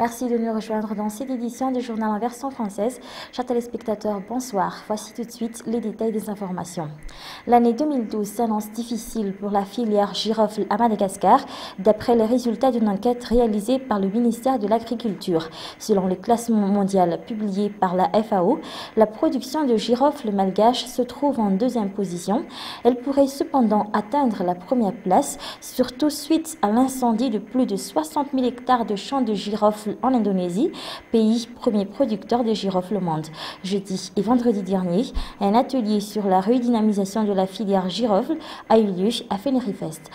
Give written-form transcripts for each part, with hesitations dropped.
Merci de nous rejoindre dans cette édition du journal en version française. Chers téléspectateurs, bonsoir. Voici tout de suite les détails des informations. L'année 2012 s'annonce difficile pour la filière girofle à Madagascar, d'après les résultats d'une enquête réalisée par le ministère de l'Agriculture. Selon le classement mondial publié par la FAO, la production de girofle malgache se trouve en deuxième position. Elle pourrait cependant atteindre la première place, surtout suite à l'incendie de plus de 60 000 hectares de champs de girofle en Indonésie, pays premier producteur de girofle au monde. Jeudi et vendredi dernier, un atelier sur la redynamisation de la filière girofle a eu lieu à Fenerife-Est.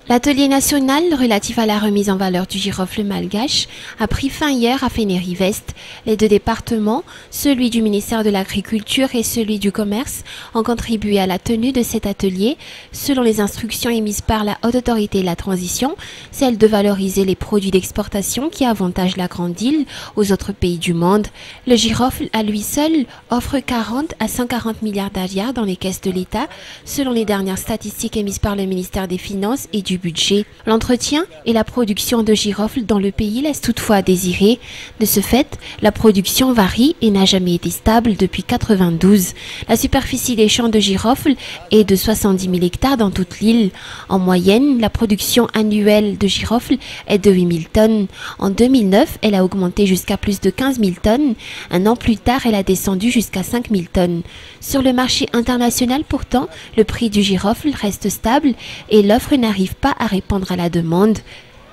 L'atelier national relatif à la remise en valeur du girofle malgache a pris fin hier à Fenerife-Est. Les deux départements, celui du ministère de l'Agriculture et celui du Commerce, ont contribué à la tenue de cet atelier, selon les instructions émises par la Haute Autorité de la Transition, celle de valoriser les produits d'exportation qui avantagent la Grande Île aux autres pays du monde. Le girofle, à lui seul, offre 40 à 140 milliards d'aliards dans les caisses de l'État, selon les dernières statistiques émises par le ministère des Finances et du budget. L'entretien et la production de girofle dans le pays laissent toutefois à désirer. De ce fait, la production varie et n'a jamais été stable depuis 1992. La superficie des champs de girofle est de 70 000 hectares dans toute l'île. En moyenne, la production annuelle de girofle est de 8 000 tonnes. En 2009, elle a augmenté jusqu'à plus de 15 000 tonnes. Un an plus tard, elle a descendu jusqu'à 5 000 tonnes. Sur le marché international, pourtant, le prix du girofle reste stable et l'offre n'arrive pas à répondre à la demande.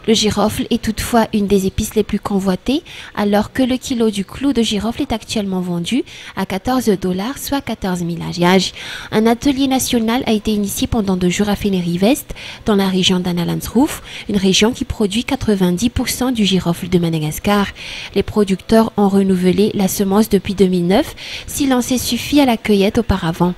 Le girofle est toutefois une des épices les plus convoitées, alors que le kilo du clou de girofle est actuellement vendu à 14 $, soit 14 000 aliages. Un atelier national a été initié pendant 2 jours à Fenerife-Est, dans la région d'Analandsroof, une région qui produit 90% du girofle de Madagascar. Les producteurs ont renouvelé la semence depuis 2009, si l'on s'est suffi à la cueillette auparavant.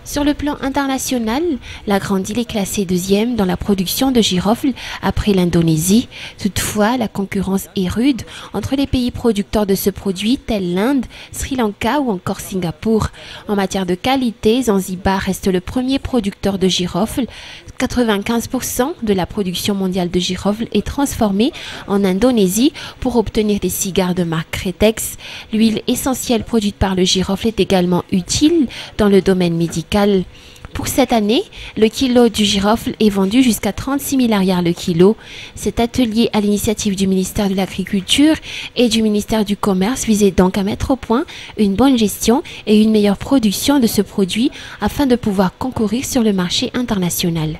Sur le plan international, la Grande Île est classée 2e dans la production de girofle après l'Indonésie. Toutefois, la concurrence est rude entre les pays producteurs de ce produit tels l'Inde, Sri Lanka ou encore Singapour. En matière de qualité, Zanzibar reste le premier producteur de girofle. 95% de la production mondiale de girofle est transformée en Indonésie pour obtenir des cigares de marque Cretex. L'huile essentielle produite par le girofle est également utile dans le domaine médical. Pour cette année, le kilo du girofle est vendu jusqu'à 36 000 aliards le kilo. Cet atelier à l'initiative du ministère de l'Agriculture et du ministère du Commerce visait donc à mettre au point une bonne gestion et une meilleure production de ce produit afin de pouvoir concourir sur le marché international.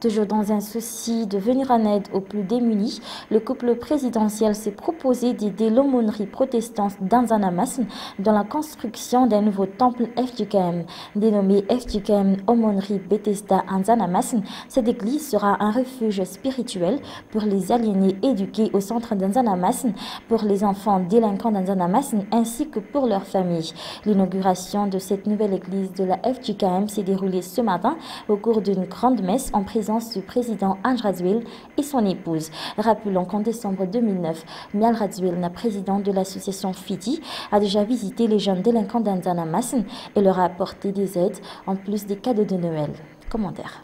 Toujours dans un souci de venir en aide aux plus démunis, le couple présidentiel s'est proposé d'aider l'aumônerie protestante d'Anzanamasn dans la construction d'un nouveau temple FGKM. Dénommé FGKM Aumônerie Bethesda Anzanamasn, cette église sera un refuge spirituel pour les aliénés éduqués au centre d'Anzanamasn, pour les enfants délinquants d'Anzanamasn ainsi que pour leurs familles. L'inauguration de cette nouvelle église de la FGKM s'est déroulée ce matin au cours d'une grande messe en présence du président Anj Radzouil et son épouse. Rappelons qu'en décembre 2009, Mial Radzouil, la présidente de l'association FIDI, a déjà visité les jeunes délinquants d'Anzanamasn et leur a apporté des aides en plus des cadeaux de Noël. Commentaire.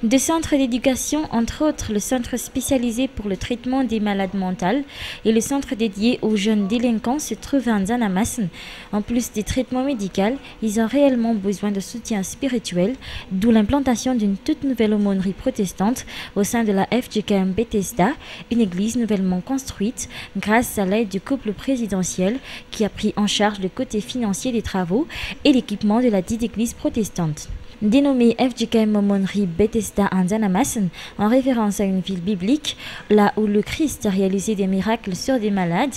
Deux centres d'éducation, entre autres le centre spécialisé pour le traitement des malades mentales et le centre dédié aux jeunes délinquants se trouvent à Anzanamasn. En plus des traitements médicaux, ils ont réellement besoin de soutien spirituel, d'où l'implantation d'une toute nouvelle aumônerie protestante au sein de la FGKM Bethesda, une église nouvellement construite grâce à l'aide du couple présidentiel qui a pris en charge le côté financier des travaux et l'équipement de la dite église protestante. Dénommé FGKM Aumônerie Bethesda Anzanamasn, en référence à une ville biblique, là où le Christ a réalisé des miracles sur des malades,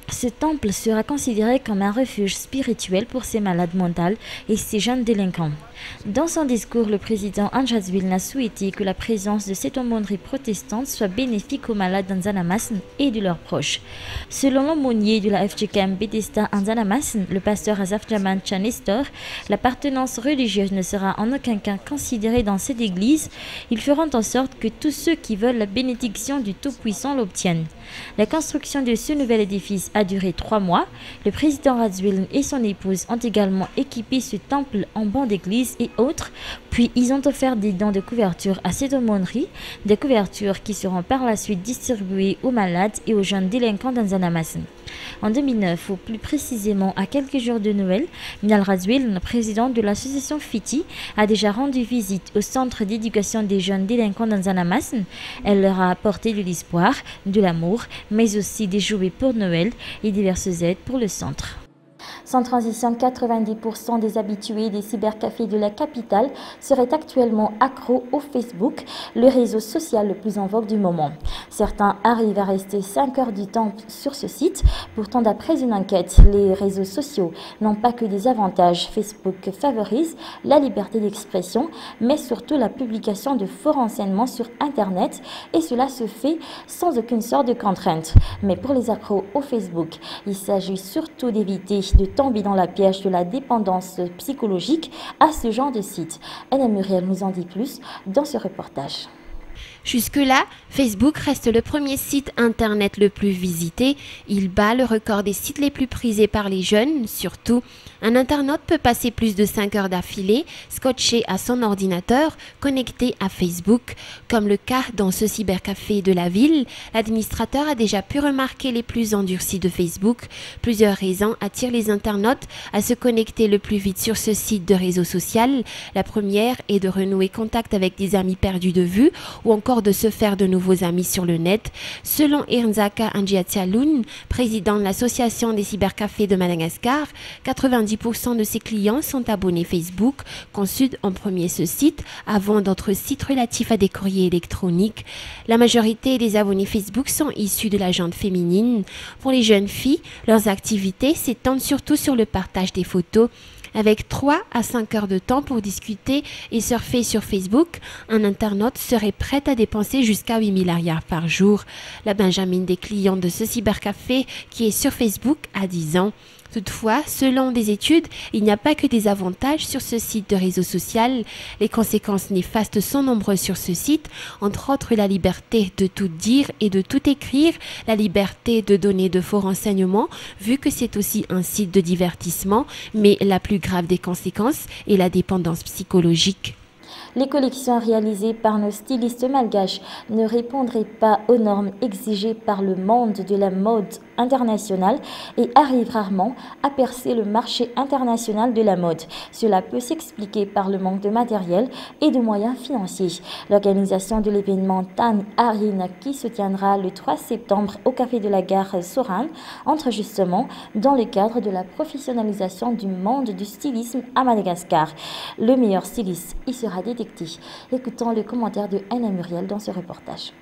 ce temple sera considéré comme un refuge spirituel pour ces malades mentales et ces jeunes délinquants. Dans son discours, le président Anj Radzouil a souhaité que la présence de cette aumônerie protestante soit bénéfique aux malades d'Anzanamasn et de leurs proches. Selon l'aumônier de la FGKM Bethesda Anzanamasn, le pasteur Azaf Jaman Chanestor, l'appartenance religieuse ne sera en aucun cas considérée dans cette église. Ils feront en sorte que tous ceux qui veulent la bénédiction du Tout-Puissant l'obtiennent. La construction de ce nouvel édifice a duré 3 mois. Le président Radzouil et son épouse ont également équipé ce temple en banc d'église Alice et autres. Puis ils ont offert des dons de couverture à cette aumônerie, des couvertures qui seront par la suite distribuées aux malades et aux jeunes délinquants dans Zanamassen. En 2009, ou plus précisément à quelques jours de Noël, Minal Razouil, présidente de l'association FITI, a déjà rendu visite au centre d'éducation des jeunes délinquants dans Zanamassen. Elle leur a apporté de l'espoir, de l'amour, mais aussi des jouets pour Noël et diverses aides pour le centre. Sans transition, 90% des habitués des cybercafés de la capitale seraient actuellement accros au Facebook, le réseau social le plus en vogue du moment. Certains arrivent à rester 5 heures du temps sur ce site. Pourtant, d'après une enquête, les réseaux sociaux n'ont pas que des avantages. Facebook favorise la liberté d'expression, mais surtout la publication de faux renseignements sur Internet, et cela se fait sans aucune sorte de contrainte. Mais pour les accros au Facebook, il s'agit surtout d'éviter de tomber dans la piège de la dépendance psychologique à ce genre de site. Anna Muriel nous en dit plus dans ce reportage. Jusque-là, Facebook reste le premier site internet le plus visité. Il bat le record des sites les plus prisés par les jeunes. Surtout, un internaute peut passer plus de 5 heures d'affilée, scotché à son ordinateur, connecté à Facebook. Comme le cas dans ce cybercafé de la ville, l'administrateur a déjà pu remarquer les plus endurcis de Facebook. Plusieurs raisons attirent les internautes à se connecter le plus vite sur ce site de réseau social. La première est de renouer contact avec des amis perdus de vue ou encore de se faire de nouveaux amis sur le net. Selon Irnzaka Anjiatialoun, président de l'association des cybercafés de Madagascar, 90% de ses clients sont abonnés Facebook, consultent en premier ce site avant d'autres sites relatifs à des courriers électroniques. La majorité des abonnés Facebook sont issus de la gente féminine. Pour les jeunes filles, leurs activités s'étendent surtout sur le partage des photos. Avec 3 à 5 heures de temps pour discuter et surfer sur Facebook, un internaute serait prêt à dépenser jusqu'à 8 000 ariars par jour. La Benjamin des clients de ce cybercafé qui est sur Facebook a 10 ans. Toutefois, selon des études, il n'y a pas que des avantages sur ce site de réseau social. Les conséquences néfastes sont nombreuses sur ce site, entre autres la liberté de tout dire et de tout écrire, la liberté de donner de faux renseignements, vu que c'est aussi un site de divertissement, mais la plus grave des conséquences est la dépendance psychologique. Les collections réalisées par nos stylistes malgaches ne répondraient pas aux normes exigées par le monde de la mode internationale et arrivent rarement à percer le marché international de la mode. Cela peut s'expliquer par le manque de matériel et de moyens financiers. L'organisation de l'événement Tan Arin qui se tiendra le 3 septembre au Café de la Gare Soran entre justement dans le cadre de la professionnalisation du monde du stylisme à Madagascar. Le meilleur styliste y sera détecté. Écoutons le commentaire de Anna Muriel dans ce reportage.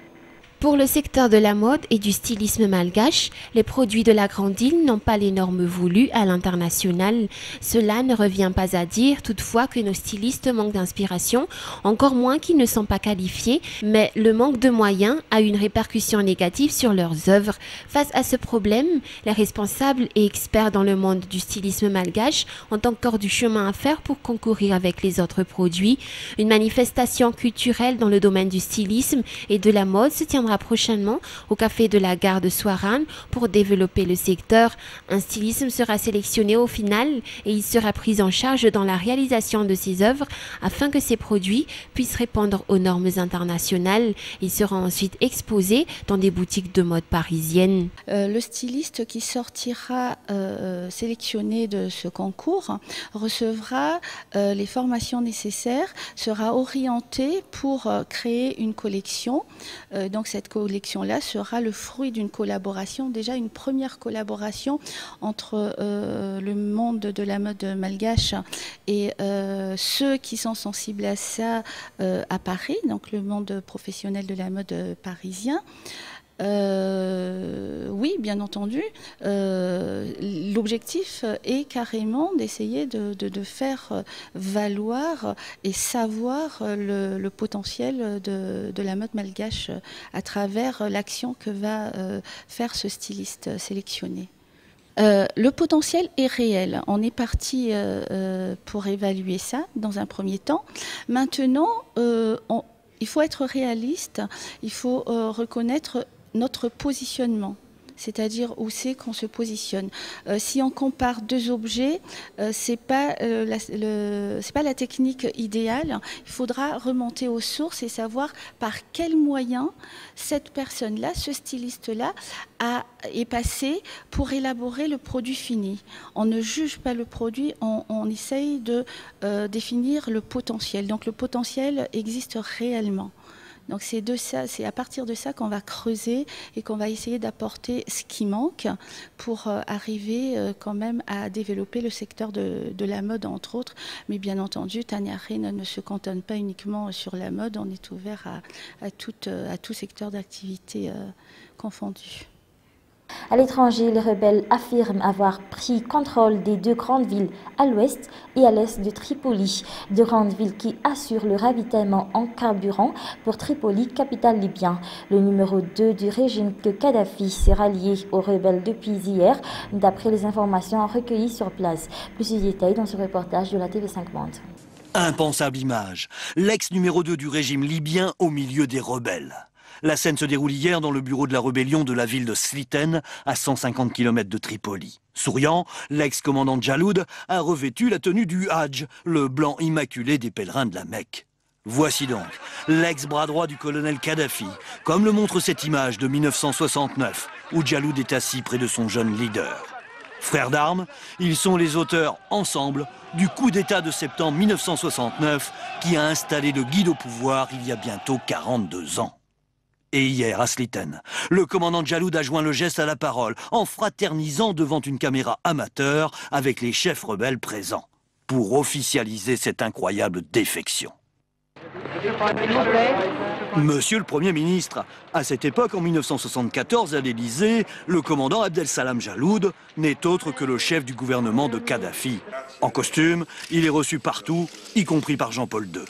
Pour le secteur de la mode et du stylisme malgache, les produits de la Grande Île n'ont pas les normes voulues à l'international. Cela ne revient pas à dire toutefois que nos stylistes manquent d'inspiration, encore moins qu'ils ne sont pas qualifiés, mais le manque de moyens a une répercussion négative sur leurs œuvres. Face à ce problème, les responsables et experts dans le monde du stylisme malgache ont encore du chemin à faire pour concourir avec les autres produits. Une manifestation culturelle dans le domaine du stylisme et de la mode se tiendra prochainement au Café de la Gare de Soaran pour développer le secteur. Un stylisme sera sélectionné au final et il sera pris en charge dans la réalisation de ses œuvres afin que ces produits puissent répondre aux normes internationales. Ils seront ensuite exposés dans des boutiques de mode parisiennes. Le styliste qui sortira sélectionné de ce concours recevra les formations nécessaires, sera orienté pour créer une collection. Donc cette collection-là sera le fruit d'une collaboration, déjà une première collaboration entre le monde de la mode malgache et ceux qui sont sensibles à ça à Paris, donc le monde professionnel de la mode parisien. Oui, bien entendu, l'objectif est carrément d'essayer de faire valoir et savoir le potentiel de la mode malgache à travers l'action que va faire ce styliste sélectionné. Le potentiel est réel. On est parti pour évaluer ça dans un premier temps. Maintenant, il faut être réaliste, il faut reconnaître notre positionnement. c'est-à-dire où c'est qu'on se positionne. Si on compare deux objets, c'est pas la technique idéale. Il faudra remonter aux sources et savoir par quels moyens cette personne-là, ce styliste-là, est passé pour élaborer le produit fini. On ne juge pas le produit, on essaye de définir le potentiel. Donc le potentiel existe réellement. Donc c'est à partir de ça qu'on va creuser et qu'on va essayer d'apporter ce qui manque pour arriver quand même à développer le secteur de la mode, entre autres. Mais bien entendu, Tania Reine ne se cantonne pas uniquement sur la mode, on est ouvert à tout secteur d'activité confondu. À l'étranger, les rebelles affirment avoir pris contrôle des deux grandes villes à l'ouest et à l'est de Tripoli. Deux grandes villes qui assurent le ravitaillement en carburant pour Tripoli, capitale libyenne. Le numéro 2 du régime que Kadhafi s'est rallié aux rebelles depuis hier, d'après les informations recueillies sur place. Plus de détails dans ce reportage de la TV5 Monde. Impensable image. L'ex-numéro 2 du régime libyen au milieu des rebelles. La scène se déroule hier dans le bureau de la rébellion de la ville de Sliten, à 150 km de Tripoli. Souriant, l'ex-commandant Jaloud a revêtu la tenue du Hadj, le blanc immaculé des pèlerins de la Mecque. Voici donc l'ex-bras droit du colonel Kadhafi, comme le montre cette image de 1969, où Jaloud est assis près de son jeune leader. Frères d'armes, ils sont les auteurs, ensemble, du coup d'État de septembre 1969 qui a installé le guide au pouvoir il y a bientôt 42 ans. Et hier, à Sliten, le commandant Jaloud a joint le geste à la parole en fraternisant devant une caméra amateur avec les chefs rebelles présents pour officialiser cette incroyable défection. Monsieur le Premier ministre, à cette époque, en 1974, à l'Élysée, le commandant Abdel Salam Jaloud n'est autre que le chef du gouvernement de Kadhafi. En costume, il est reçu partout, y compris par Jean-Paul II.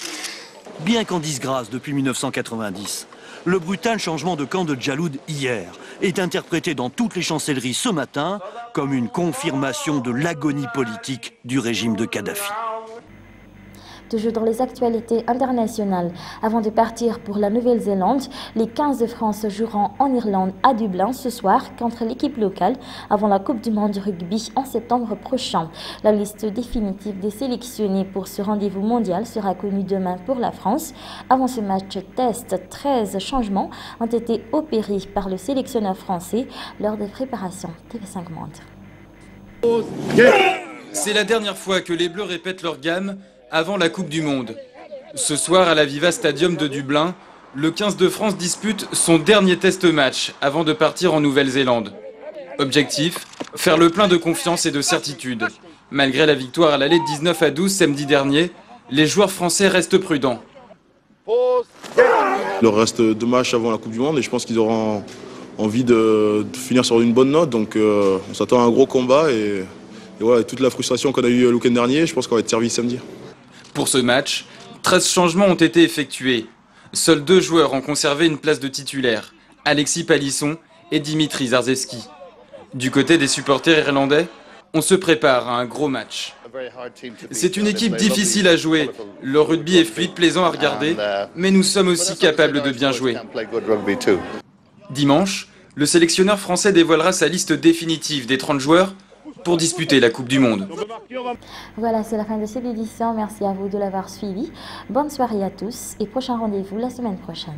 Bien qu'en disgrâce depuis 1990, le brutal changement de camp de Jaloud hier est interprété dans toutes les chancelleries ce matin comme une confirmation de l'agonie politique du régime de Kadhafi. Toujours dans les actualités internationales, avant de partir pour la Nouvelle-Zélande, les 15 de France joueront en Irlande à Dublin ce soir contre l'équipe locale avant la Coupe du Monde de rugby en septembre prochain. La liste définitive des sélectionnés pour ce rendez-vous mondial sera connue demain pour la France. Avant ce match test, 13 changements ont été opérés par le sélectionneur français lors des préparations. TV5 Monde. C'est la dernière fois que les Bleus répètent leur gamme avant la Coupe du Monde. Ce soir, à l'Aviva Stadium de Dublin, le 15 de France dispute son dernier test match avant de partir en Nouvelle-Zélande. Objectif, faire le plein de confiance et de certitude. Malgré la victoire à l'aller 19-12 samedi dernier, les joueurs français restent prudents. Il leur reste 2 matchs avant la Coupe du Monde et je pense qu'ils auront envie de finir sur une bonne note. Donc on s'attend à un gros combat et voilà, toute la frustration qu'on a eue le week-end dernier, je pense qu'on va être servi samedi. Pour ce match, 13 changements ont été effectués. Seuls 2 joueurs ont conservé une place de titulaire, Alexis Palisson et Dimitri Zarzewski. Du côté des supporters irlandais, on se prépare à un gros match. C'est une équipe difficile à jouer. Le rugby est fluide, plaisant à regarder, mais nous sommes aussi capables de bien jouer. Dimanche, le sélectionneur français dévoilera sa liste définitive des 30 joueurs pour disputer la Coupe du Monde. Voilà, c'est la fin de cette édition. Merci à vous de l'avoir suivi. Bonne soirée à tous et prochain rendez-vous la semaine prochaine.